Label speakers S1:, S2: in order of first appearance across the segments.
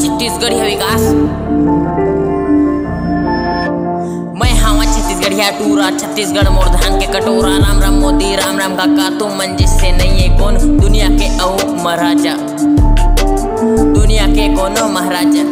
S1: छत्तीसगढ़िया विकास। मैं हवा छत्तीसगढ़िया टूरा, छत्तीसगढ़ मोर धान के कटोरा। राम राम मोदी राम राम काका, तुम मन जिससे नहीं है कौन, दुनिया के औ महाराजा, दुनिया के कोनो महाराजा।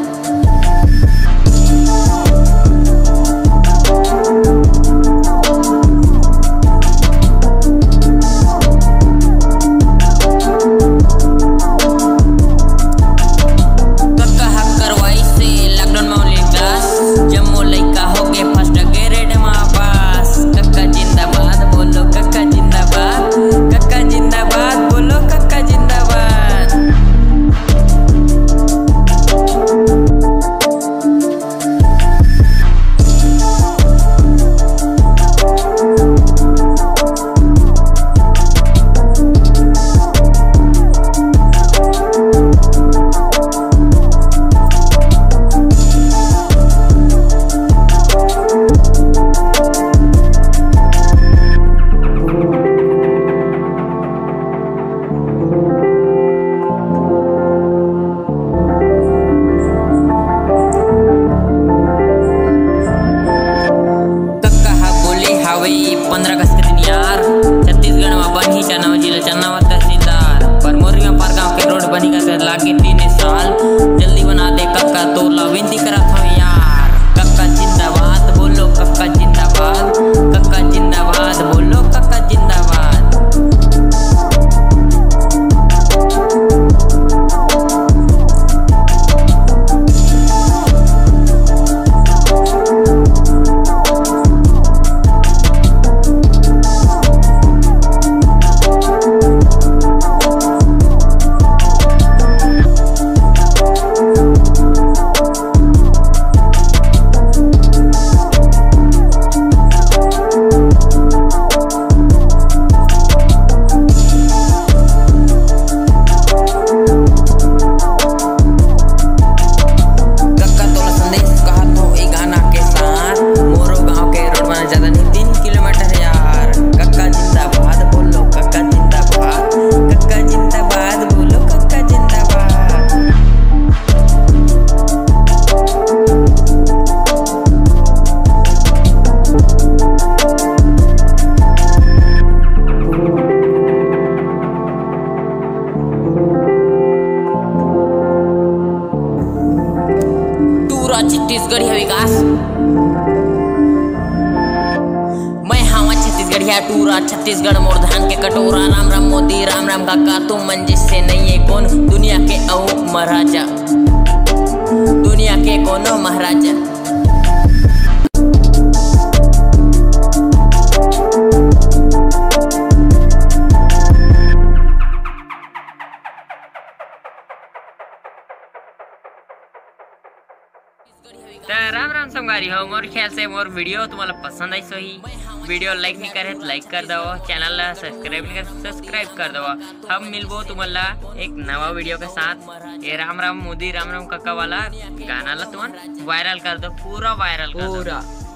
S1: छत्तीसगढ़ में बनी चनाव जिला चनाव तहसीलदार पर मोरिया पार गांव के रोड बनी का लागे 3 साल, जल्दी बना दे कक्का, तोला विनती करा था यार। कक्का जिंदाबाद बोलो, कक्का जिंदाबाद, कक्का जिंदाबाद बोलो, कक्का जिंदाबाद। छत्तीसगढ़िया विकास। मैं हवा छत्तीसगढ़िया टूरा, छत्तीसगढ़ मोर धान के कटोरा। राम राम मोदी राम राम काका, तुम मन जिससे नहीं है कौन, दुनिया के औ महाराजा, दुनिया के कोनो महाराजा।
S2: राम राम संगवारी हो, मोर ख्याल से मोर वीडियो तुम्हाला पसंद आई सही वीडियो लाइक नहीं करे तो लाइक कर दो, चैनल ला सब्सक्राइब नहीं करे सब्सक्राइब कर दो। हम मिलबो तुम्हाला एक नवा वीडियो के साथ। ये राम राम मोदी राम राम काका वाला गाना ला तुम वायरल कर दो, पूरा वायरल कर दो।